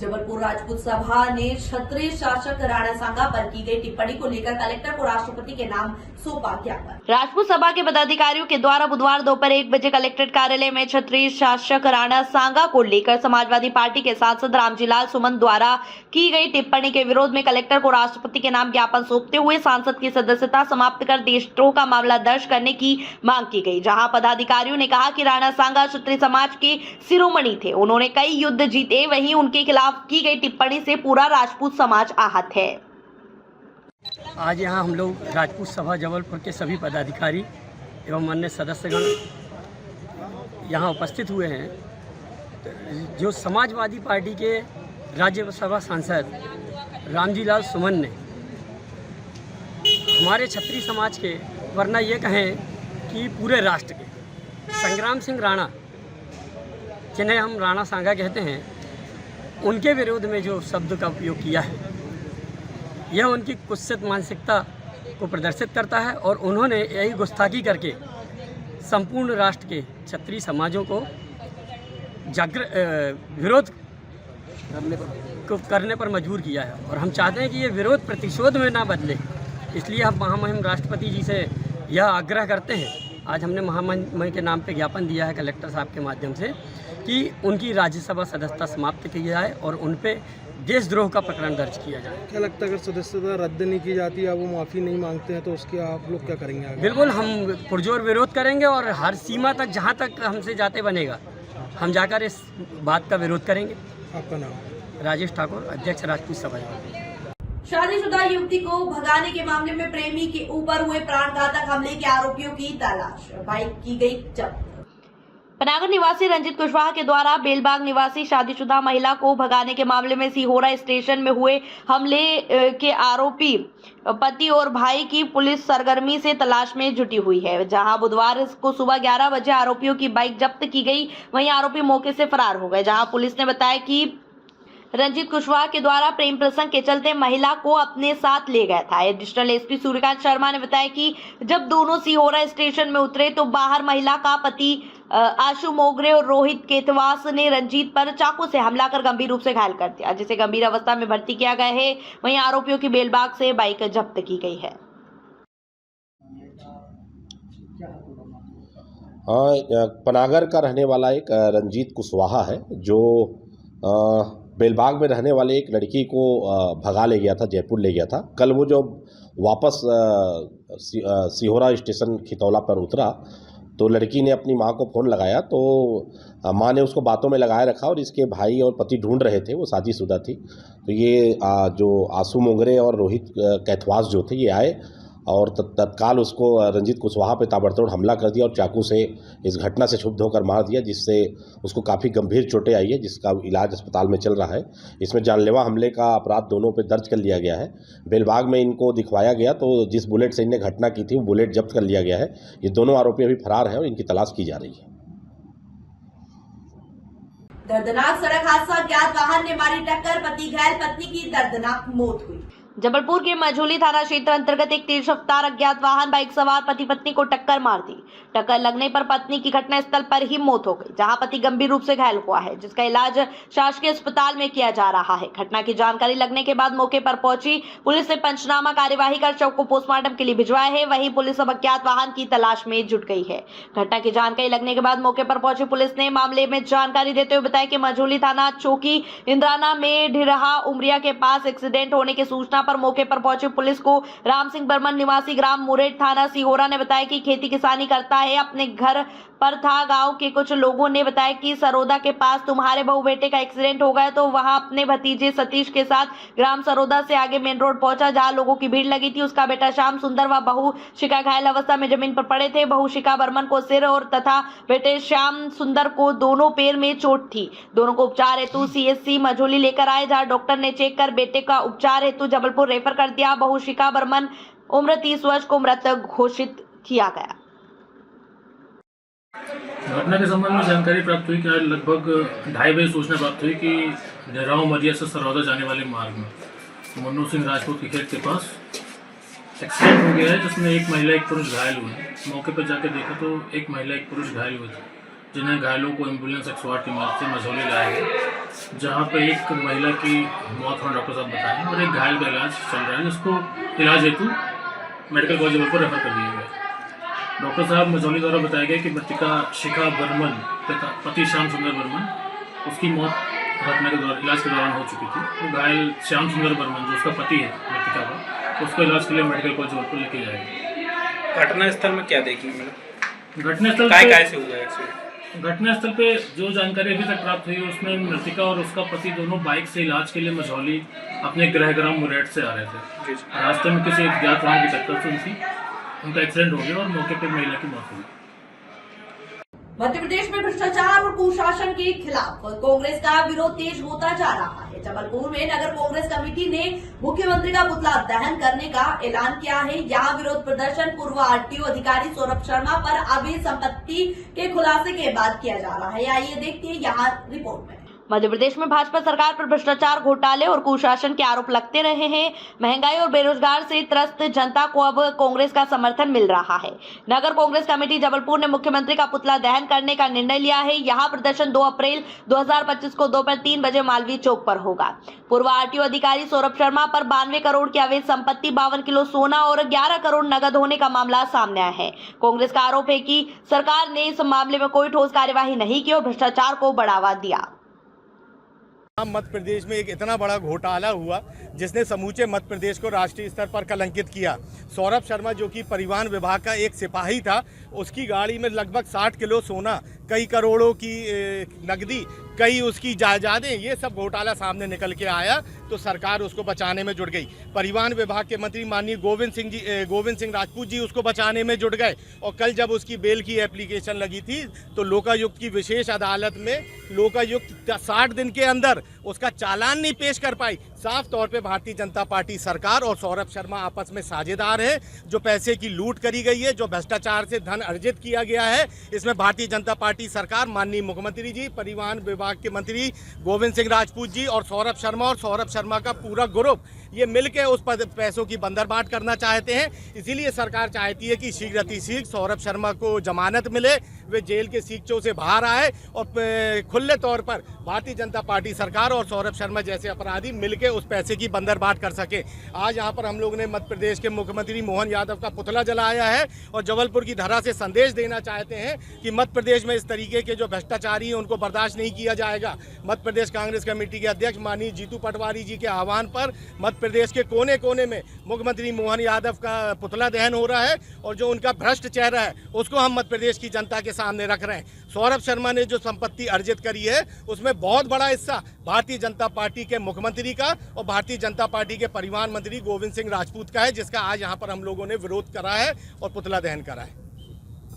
जबलपुर राजपूत सभा ने क्षत्रिय शासक राणा सांगा पर की गई टिप्पणी को लेकर कलेक्टर को राष्ट्रपति के नाम सौंपा ज्ञापन। राजपूत सभा के पदाधिकारियों के द्वारा बुधवार दोपहर 1 बजे कलेक्ट्रेट कार्यालय में क्षत्रिय शासक राणा सांगा को लेकर समाजवादी पार्टी के सांसद रामजीलाल सुमन द्वारा की गई टिप्पणी के विरोध में कलेक्टर को राष्ट्रपति के नाम ज्ञापन सौंपते हुए सांसद की सदस्यता समाप्त कर देशद्रोह का मामला दर्ज करने की मांग की गई। जहां पदाधिकारियों ने कहा कि राणा सांगा क्षत्रिय समाज के शिरोमणि थे, उन्होंने कई युद्ध जीते, वहीं उनके खिलाफ की गई टिप्पणी से पूरा राजपूत समाज आहत है। आज यहाँ हम लोग राजपूत सभा जबलपुर के सभी पदाधिकारी एवं अन्य सदस्यगण यहाँ उपस्थित हुए हैं। जो समाजवादी पार्टी के राज्यसभा सांसद रामजीलाल सुमन ने हमारे क्षत्रिय समाज के, वरना ये कहें कि पूरे राष्ट्र के संग्राम सिंह राणा, जिन्हें हम राणा सांगा कहते हैं, उनके विरोध में जो शब्द का उपयोग किया है, यह उनकी कुत्सित मानसिकता को प्रदर्शित करता है और उन्होंने यही गुस्ताखी करके संपूर्ण राष्ट्र के क्षत्रिय समाजों को विरोध करने पर मजबूर किया है। और हम चाहते हैं कि ये विरोध प्रतिशोध में ना बदले, इसलिए हम राष्ट्रपति जी से यह आग्रह करते हैं। आज हमने महामहिम के नाम पे ज्ञापन दिया है कलेक्टर साहब के माध्यम से कि उनकी राज्यसभा सदस्यता समाप्त की जाए और उन पे देशद्रोह का प्रकरण दर्ज किया जाए। क्या लगता है अगर सदस्यता रद्द नहीं की जाती है, वो माफ़ी नहीं मांगते हैं, तो उसके आप लोग क्या करेंगे आगे? बिल्कुल, हम पुरजोर विरोध करेंगे और हर सीमा तक, जहां तक हमसे जाते बनेगा, हम जाकर इस बात का विरोध करेंगे। आपका नाम? राजेश ठाकुर, अध्यक्ष राजपूत सभा। शादीशुदा युवती को भगाने के मामले में प्रेमी के ऊपर हुए प्राणघातक हमले के आरोपियों की तलाश, बाइक की गई जब्त। पनागर निवासी रंजीत कुशवाहा के द्वारा बेलबाग निवासी शादीशुदा महिला को भगाने के मामले में सिहोरा स्टेशन में हुए हमले के आरोपी पति और भाई की पुलिस सरगर्मी से तलाश में जुटी हुई है। जहां बुधवार को सुबह 11 बजे आरोपियों की बाइक जब्त की गई, वहीं आरोपी मौके से फरार हो गए। जहां पुलिस ने बताया कि रंजीत कुशवाहा के द्वारा प्रेम प्रसंग के चलते महिला को अपने साथ ले गया था। एडिशनल एसपी सूर्यकांत शर्मा ने बताया कि जब दोनों सिहोरा स्टेशन में उतरे तो बाहर महिला का पति आशु मोगरे और रोहित केतवास ने रंजीत पर चाकू से हमला कर गंभीर रूप से घायल कर दिया, जिसे गंभीर अवस्था में भर्ती किया गया है। वहीं आरोपियों की बेलबाग से बाइक जब्त की गई है। पनागर का रहने वाला एक रंजीत कुशवाहा है, जो बेलबाग में रहने वाले एक लड़की को भगा ले गया था, जयपुर ले गया था। कल वो जो वापस सिहोरा स्टेशन खितौला पर उतरा तो लड़की ने अपनी माँ को फ़ोन लगाया, तो माँ ने उसको बातों में लगाए रखा और इसके भाई और पति ढूंढ रहे थे, वो शादीशुदा थी। तो ये जो आशु मोगरे और रोहित कैथवास जो थे, ये आए और तत्काल उसको रंजीत कुशवाहा पे ताबड़तोड़ हमला कर दिया और चाकू से इस घटना से क्षुब्ध होकर मार दिया, जिससे उसको काफ़ी गंभीर चोटें आई है, जिसका इलाज अस्पताल में चल रहा है। इसमें जानलेवा हमले का अपराध दोनों पे दर्ज कर लिया गया है। बेलबाग में इनको दिखवाया गया तो जिस बुलेट से इनने घटना की थी वो बुलेट जब्त कर लिया गया है। ये दोनों आरोपी अभी फरार हैं और इनकी तलाश की जा रही है। दर्दनाक सड़क हादसा, अज्ञात वाहन ने मारी टक्कर, पति घायल, पत्नी की दर्दनाक मौत हुई। जबलपुर के मझौली थाना क्षेत्र अंतर्गत एक तेज रफ्तार अज्ञात वाहन बाइक सवार पति पत्नी को टक्कर मार दी। टक्कर लगने पर पत्नी की घटनास्थल पर ही मौत हो गई, जहां पति गंभीर रूप से घायल हुआ है, जिसका इलाज शासकीय अस्पताल में किया जा रहा है। घटना की जानकारी लगने के बाद मौके पर पहुंची पुलिस ने पंचनामा कार्यवाही कर शव को पोस्टमार्टम के लिए भिजवाया है। वहीं पुलिस अब अज्ञात वाहन की तलाश में जुट गई है। घटना की जानकारी लगने के बाद मौके पर पहुंची पुलिस ने मामले में जानकारी देते हुए बताया कि मझौली थाना चौकी इंद्राना में ढिरहा उमरिया के पास एक्सीडेंट होने की सूचना पर मौके पर पहुंचे पुलिस को राम सिंह बर्मन निवासी ग्राम मुरेड थाना सिहोरा ने बताया कि खेती किसानी करता है, अपने घर पर था। गांव के कुछ लोगों ने बताया कि सरोदा के पास तुम्हारे बहू बेटे का एक्सीडेंट हो गया, तो वहां अपने भतीजे सतीश के साथ ग्राम सरोदा से आगे मेन रोड पहुंचा, जहां लोगों की भीड़ लगी थी। उसका बेटा श्याम सुंदर व बहू शिका घायल अवस्था में जमीन पर पड़े थे। बहू शिका बर्मन को सिर और तथा बेटे श्याम सुंदर को दोनों पैर में चोट थी। दोनों को उपचार हेतु सीएचसी मझौली लेकर आए, जहां डॉक्टर ने चेक कर बेटे का उपचार हेतु जबलपुर रेफर कर दिया। बहू शिका बर्मन उम्र 30 वर्ष को मृत घोषित किया गया। घटना के संबंध में जानकारी प्राप्त हुई कि आज लगभग 2:30 बजे सूचना प्राप्त हुई कि डेराव मरिया से सरौदा जाने वाले मार्ग में मन्नू सिंह राजपूत के खेत के पास एक्सीडेंट हो गया है, जिसमें एक महिला एक पुरुष घायल हुए हैं। मौके पर जाकर देखा तो एक महिला एक पुरुष घायल हुए थे, जिन्हें घायलों को एम्बुलेंस 108 की मदद से मझौली लाया गया। जहाँ पे एक महिला की मौत होना डॉक्टर साहब बताए और एक घायल का इलाज चल रहा है, जिसको इलाज हेतु मेडिकल कॉलेज जबलपुर रेफर कर दिया गया। डॉक्टर साहब मझौली द्वारा बताया गया कि मृतिका शिखा बर्मन तथा पति श्याम सुंदर बर्मन, उसकी मौत घटना के दौरान इलाज के दौरान हो चुकी थी। तो घायल श्याम सुंदर बर्मन जो उसका पति है मृतिका का, उसको इलाज के लिए मेडिकल कॉलेज जबलपुर लेके जाएगा। घटना स्थल में क्या देखने मिला? घटनास्थल काय से हुआ एक्सीडेंट? घटनास्थल पे जो जानकारी अभी तक प्राप्त हुई है उसमें मृतिका और उसका पति दोनों बाइक से इलाज के लिए मझौली अपने गृहग्राम मुरैठ से आ रहे थे। रास्ते में किसी अज्ञात वाहन की टक्कर से उनका एक्सीडेंट हो गया और मौके पर महिला की मौत हो गई। मध्य प्रदेश में भ्रष्टाचार और कुशासन के खिलाफ कांग्रेस का विरोध तेज होता जा रहा है। जबलपुर में नगर कांग्रेस कमेटी ने मुख्यमंत्री का पुतला दहन करने का ऐलान किया है। यहाँ विरोध प्रदर्शन पूर्व आरटीओ अधिकारी सौरभ शर्मा पर अवैध संपत्ति के खुलासे के बाद किया जा रहा है। आइए देखते हैं यहाँ रिपोर्ट में। मध्य प्रदेश में भाजपा सरकार पर भ्रष्टाचार, घोटाले और कुशासन के आरोप लगते रहे हैं। महंगाई और बेरोजगार से त्रस्त जनता को अब कांग्रेस का समर्थन मिल रहा है। नगर कांग्रेस कमेटी जबलपुर ने मुख्यमंत्री का पुतला दहन करने का निर्णय लिया है। यहां प्रदर्शन 2 अप्रैल 2025 को दोपहर 3 बजे मालवीय चौक पर होगा। पूर्व आरटीओ अधिकारी सौरभ शर्मा पर 92 करोड़ की अवैध संपत्ति, 52 किलो सोना और 11 करोड़ नकद होने का मामला सामने आया है। कांग्रेस का आरोप है कि सरकार ने इस मामले में कोई ठोस कार्यवाही नहीं की और भ्रष्टाचार को बढ़ावा दिया। मध्य प्रदेश में एक इतना बड़ा घोटाला हुआ जिसने समूचे मध्य प्रदेश को राष्ट्रीय स्तर पर कलंकित किया। सौरभ शर्मा जो कि परिवहन विभाग का एक सिपाही था, उसकी गाड़ी में लगभग 60 किलो सोना, कई करोड़ों की नकदी, कई उसकी जायदादें, ये सब घोटाला सामने निकल के आया तो सरकार उसको बचाने में जुट गई। परिवहन विभाग के मंत्री माननीय गोविंद सिंह राजपूत जी उसको बचाने में जुट गए और कल जब उसकी बेल की एप्लीकेशन लगी थी तो लोकायुक्त की विशेष अदालत में लोकायुक्त 60 दिन के अंदर उसका चालान नहीं पेश कर पाई। साफ तौर पे भारतीय जनता पार्टी सरकार और सौरभ शर्मा आपस में साझेदार हैं। जो पैसे की लूट करी गई है, जो भ्रष्टाचार से धन अर्जित किया गया है, इसमें भारतीय जनता पार्टी सरकार, माननीय मुख्यमंत्री जी, परिवहन विभाग के मंत्री गोविंद सिंह राजपूत जी और सौरभ शर्मा का पूरा ग्रुप ये मिलकर उस पैसों की बंदरबाट करना चाहते हैं। इसीलिए सरकार चाहती है कि शीघ्र अतिशीघ्र सौरभ शर्मा को जमानत मिले, वे जेल के सीकचों से बाहर आए और खुले तौर पर भारतीय जनता पार्टी सरकार और सौरभ शर्मा जैसे अपराधी मिलकर उस पैसे की बंदरबाट कर सके। आज यहाँ पर हम लोग ने मध्य प्रदेश के मुख्यमंत्री मोहन यादव का पुतला जलाया है और जबलपुर की धरा से संदेश देना चाहते हैं कि मध्य प्रदेश में इस तरीके के जो भ्रष्टाचारी हैं उनको बर्दाश्त नहीं किया जाएगा। मध्य प्रदेश कांग्रेस कमेटी के अध्यक्ष माननीय जीतू पटवारी जी के आह्वान पर मध्य प्रदेश के कोने कोने में मुख्यमंत्री मोहन यादव का पुतला दहन हो रहा है और जो उनका भ्रष्ट चेहरा है उसको हम मध्य प्रदेश की जनता के सामने रख रहे हैं। सौरभ शर्मा ने जो संपत्ति अर्जित करी है उसमें बहुत बड़ा हिस्सा भारतीय जनता पार्टी के मुख्यमंत्री का और भारतीय जनता पार्टी के परिवहन मंत्री गोविंद सिंह राजपूत का है, जिसका आज यहाँ पर हम लोगों ने विरोध करा है और पुतला दहन करा है।